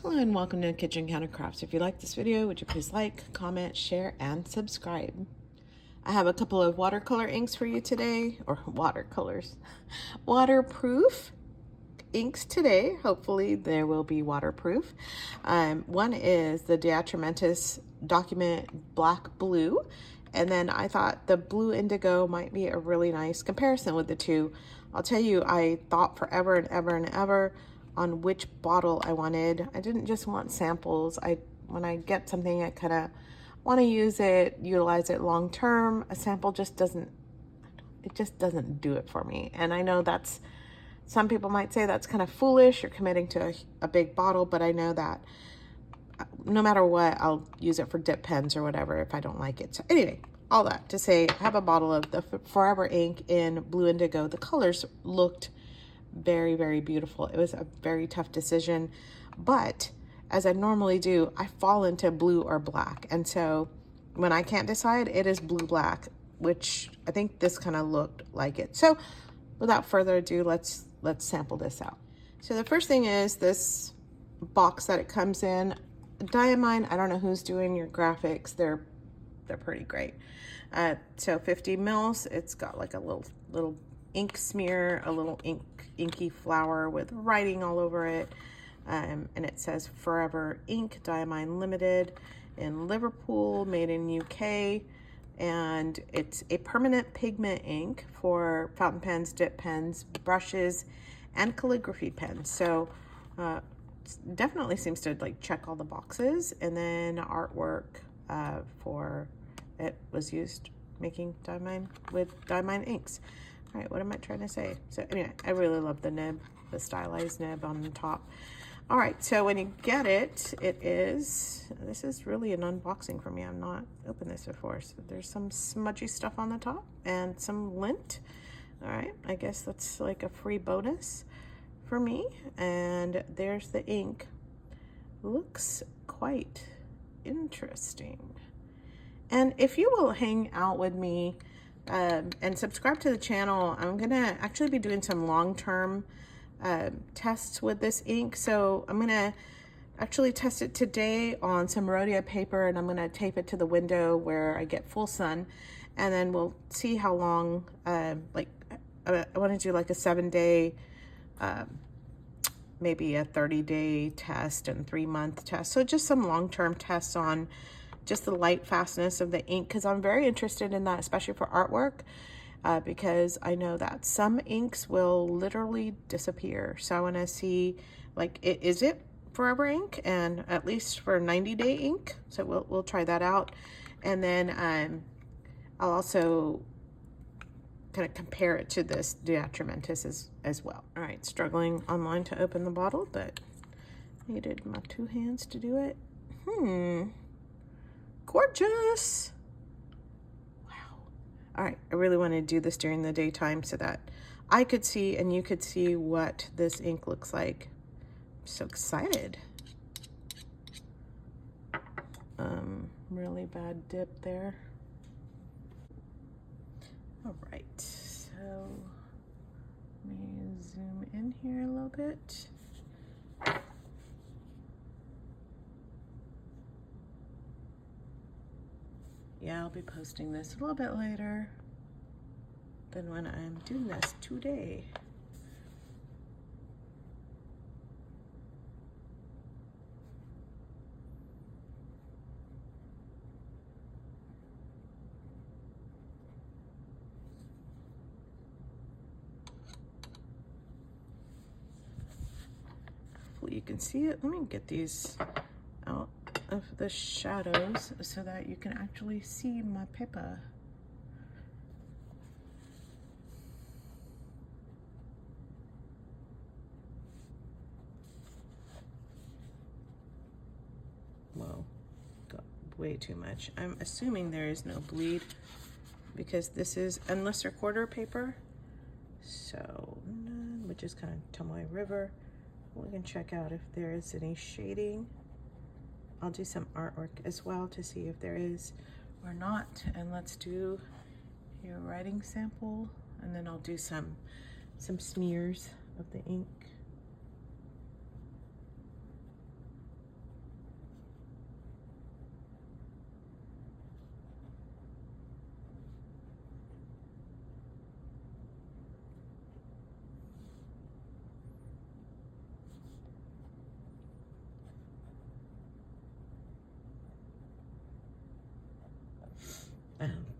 Hello and welcome to Kitchen Counter Crafts. If you like this video, would you please like, comment, share, and subscribe. I have a couple of watercolor inks for you today, or watercolors, waterproof inks today. Hopefully they will be waterproof. One is the DeAtramentis Document Black Blue, and then I thought the Blue Indigo might be a really nice comparison with the two. I'll tell you, I thought forever and ever and ever on which bottle I wanted. I didn't just want samples. When I get something, I kind of want to use it, utilize it long term. A sample just doesn't do it for me. And I know that's, some people might say that's kind of foolish. You're committing to a big bottle, but I know that no matter what, I'll use it for dip pens or whatever if I don't like it. So anyway, all that to say, I have a bottle of the Forever Ink in Blue Indigo. The colors looked very, very beautiful. It was a very tough decision, but as I normally do, I fall into blue or black. And so when I can't decide, it is blue black, which I think this kind of looked like it. So without further ado, let's sample this out. So the first thing is this box that it comes in. Diamine, I don't know who's doing your graphics. They're pretty great. So 50 mils. It's got like a little ink smear, a little inky flower with writing all over it. And it says Forever Ink, Diamine Limited in Liverpool, made in UK. And it's a permanent pigment ink for fountain pens, dip pens, brushes, and calligraphy pens. So definitely seems to like check all the boxes. And then artwork for it was used making Diamine with Diamine inks. All right, what am I trying to say? So anyway, I really love the nib, the stylized nib on the top. All right, so when you get it, this is really an unboxing for me. I'm not opened this before. So there's some smudgy stuff on the top and some lint. All right, I guess that's like a free bonus for me. And there's the ink. Looks quite interesting. And if you will hang out with me and subscribe to the channel, I'm gonna actually be doing some long-term tests with this ink. So I'm gonna actually test it today on some rhodia paper, and I'm gonna tape it to the window where I get full sun, and then we'll see how long, like I want to do like a 7-day, maybe a 30-day test and 3-month test. So just some long-term tests on just the light fastness of the ink, because I'm very interested in that, especially for artwork, because I know that some inks will literally disappear. So I want to see, like, is it Forever Ink, and at least for 90-day ink. So we'll try that out, and then I'll also kind of compare it to this DeAtramentis as well. All right, struggling online to open the bottle, but needed my 2 hands to do it. Gorgeous. Wow. All right, I really want to do this during the daytime so that I could see and you could see what this ink looks like. I'm so excited. Really bad dip there. All right, so let me zoom in here a little bit. Yeah, I'll be posting this a little bit later than when I'm doing this today. Hopefully you can see it. Let me get these out of the shadows so that you can actually see my paper. Whoa, got way too much. I'm assuming there is no bleed because this is endless recorder paper. So, which is kind of Tomoe River. We can check out if there is any shading. I'll do some artwork as well to see if there is or not. And let's do your writing sample, and then I'll do some smears of the ink.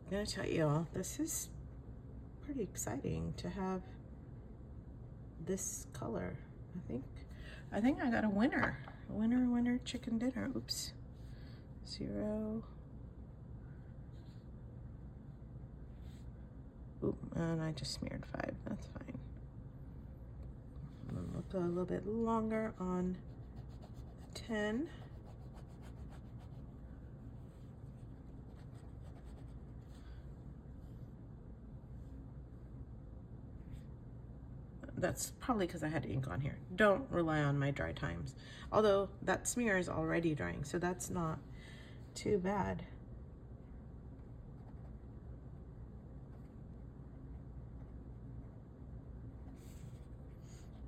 I'm gonna tell you all, this is pretty exciting to have this color. I think I got a winner. Winner, chicken dinner. Oops. 0. Oop, and I just smeared 5. That's fine. We'll go a little bit longer on the 10. That's probably because I had ink on here. Don't rely on my dry times. Although that smear is already drying, so that's not too bad.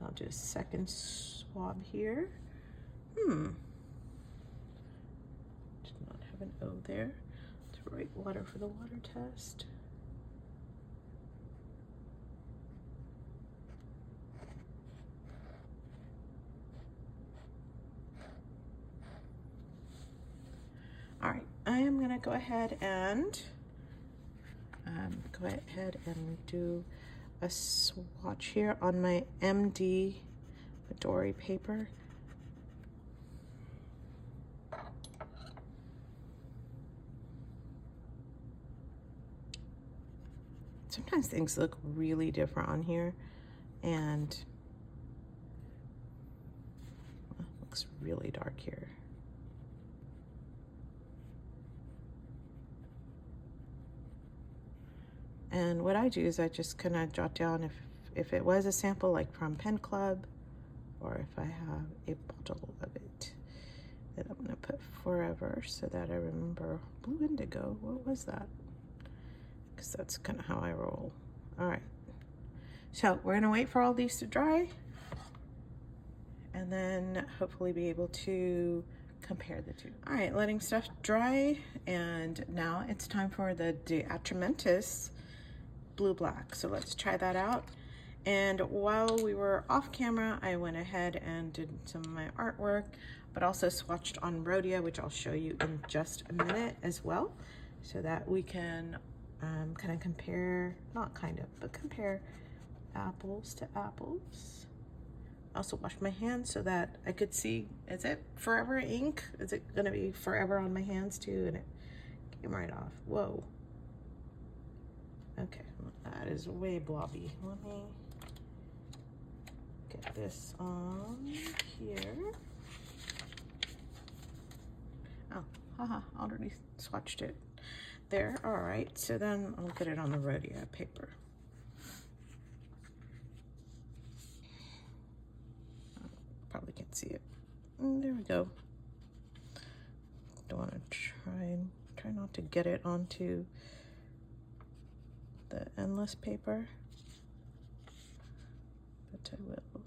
I'll do a second swab here. Did not have an O there. To write water for the water test. All right, I am gonna go ahead and do a swatch here on my MD Midori paper. Sometimes things look really different on here, and it looks really dark here. And what I do is I just kind of jot down if it was a sample like from Pen Club, or if I have a bottle of it. And I'm gonna put Forever so that I remember. Blue Indigo, what was that? Because that's kind of how I roll. All right, so we're gonna wait for all these to dry and then hopefully be able to compare the two. All right, letting stuff dry, and now it's time for the DeAtramentis Blue Black. So let's try that out. And while we were off camera, I went ahead and did some of my artwork, but also swatched on Rhodia, which I'll show you in just a minute as well, so that we can kind of compare, not kind of, but compare apples to apples. I also washed my hands so that I could see, is it Forever ink? Is it gonna be forever on my hands too? And it came right off. Whoa. Okay, that is way blobby. Let me get this on here. Oh, haha, already swatched it there. All right, so then I'll get it on the Rhodia paper. Probably can't see it. There we go. Don't want to try not to get it onto the endless paper, but I will.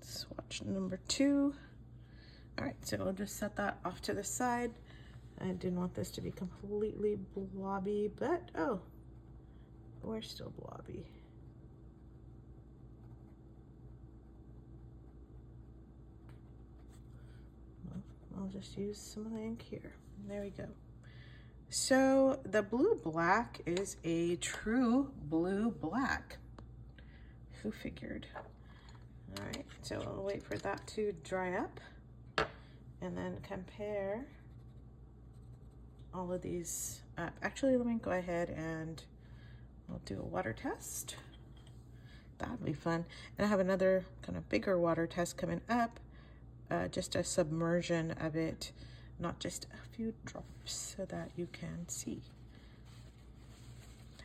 Swatch number 2. All right, so we'll just set that off to the side. I didn't want this to be completely blobby, but oh, we're still blobby. Well, I'll just use some of the ink here. There we go. So the blue black is a true blue black. Who figured? All right, so I'll wait for that to dry up and then compare all of these. Actually, let me go ahead and I'll do a water test. That'd be fun. And I have another kind of bigger water test coming up, just a submersion of it, not just a few drops, so that you can see.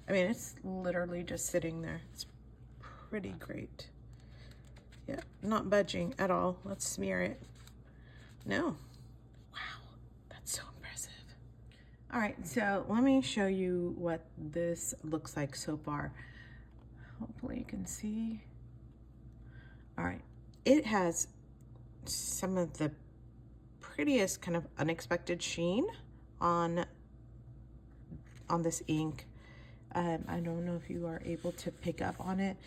I mean, it's literally just sitting there. It's pretty great. Yeah, not budging at all. Let's smear it. No. Wow, that's so impressive. All right, so let me show you what this looks like so far. Hopefully you can see. All right, it has some of the prettiest kind of unexpected sheen on this ink. I don't know if you are able to pick up on it,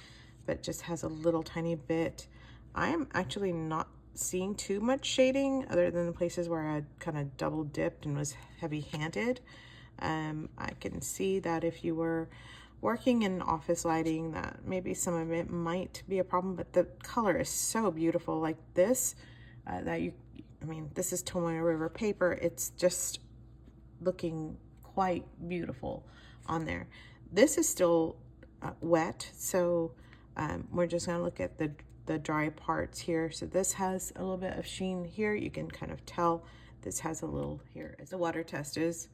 but just has a little tiny bit. I am actually not seeing too much shading other than the places where I kind of double dipped and was heavy handed. I can see that if you were working in office lighting, that maybe some of it might be a problem, but the color is so beautiful like this, I mean, this is Tomoe River paper. It's just looking quite beautiful on there. This is still wet, so we're just gonna look at the dry parts here. So this has a little bit of sheen here. You can kind of tell this has a little here. The water test is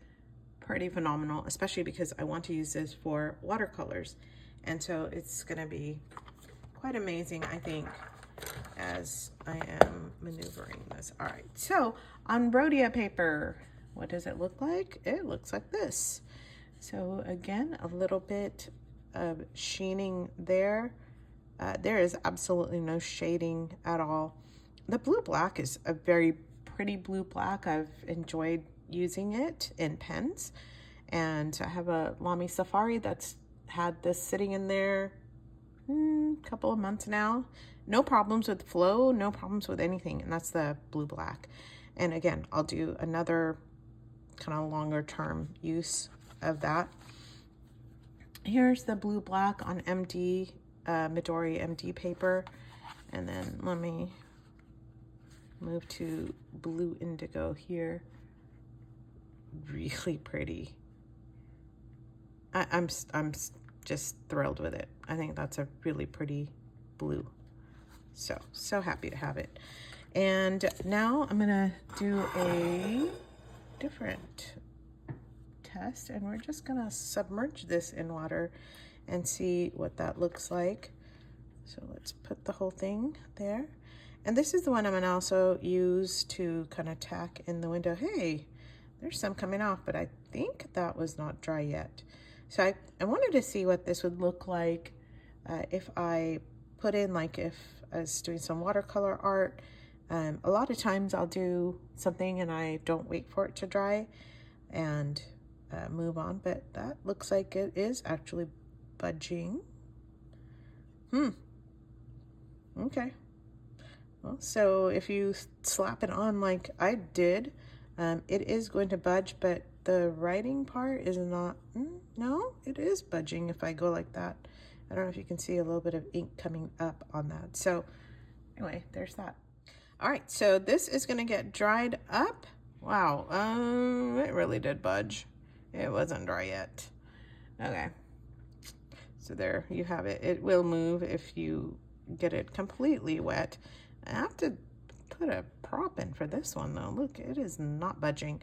pretty phenomenal, especially because I want to use this for watercolors. And so it's gonna be quite amazing, I think, as I am maneuvering this. All right, so on Rhodia paper, what does it look like? It looks like this. So again, a little bit of sheening there. There is absolutely no shading at all. The blue black is a very pretty blue black. I've enjoyed using it in pens. And I have a Lamy Safari that's had this sitting in there a couple of months now. No problems with flow, no problems with anything. And that's the blue black. And again, I'll do another kind of longer term use of that. Here's the blue black on MD, Midori MD paper. And then let me move to blue indigo here. Really pretty. I'm just thrilled with it. I think that's a really pretty blue. So happy to have it. And now I'm gonna do a different test, and we're just gonna submerge this in water and see what that looks like. So let's put the whole thing there. And this is the one I'm gonna also use to kind of tack in the window. Hey, there's some coming off, but I think that was not dry yet. So I wanted to see what this would look like if I put in, like if I was doing some watercolor art. A lot of times I'll do something and I don't wait for it to dry and move on, but that looks like it is actually budging. Okay. Well, so if you slap it on like I did, it is going to budge, but the writing part is not. No, it is budging if I go like that. I don't know if you can see a little bit of ink coming up on that. So anyway, there's that. All right, so this is gonna get dried up. Wow, it really did budge. It wasn't dry yet. Okay, so there you have it. It will move if you get it completely wet. I have to put a prop in for this one though. Look, it is not budging.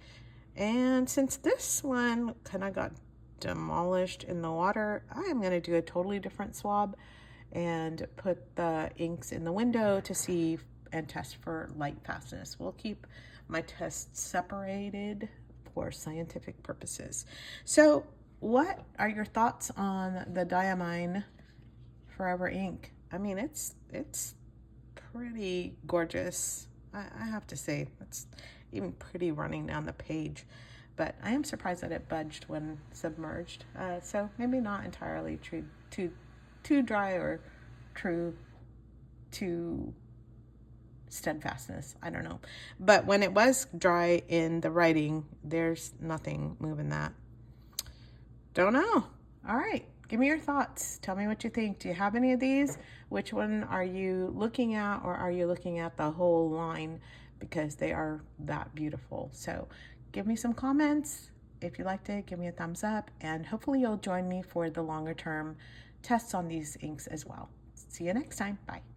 And since this one kind of got demolished in the water, I am going to do a totally different swab and put the inks in the window to see and test for light fastness. We'll keep my tests separated for scientific purposes. So what are your thoughts on the Diamine Forever Ink? I mean, it's pretty gorgeous. I have to say, it's even pretty running down the page, but I am surprised that it budged when submerged. So maybe not entirely too dry or true to steadfastness. I don't know. But when it was dry in the writing, there's nothing moving that. Don't know. All right. Give me your thoughts. Tell me what you think. Do you have any of these? Which one are you looking at, or are you looking at the whole line? Because they are that beautiful. So give me some comments. If you liked it, give me a thumbs up, and hopefully you'll join me for the longer term tests on these inks as well. See you next time. Bye.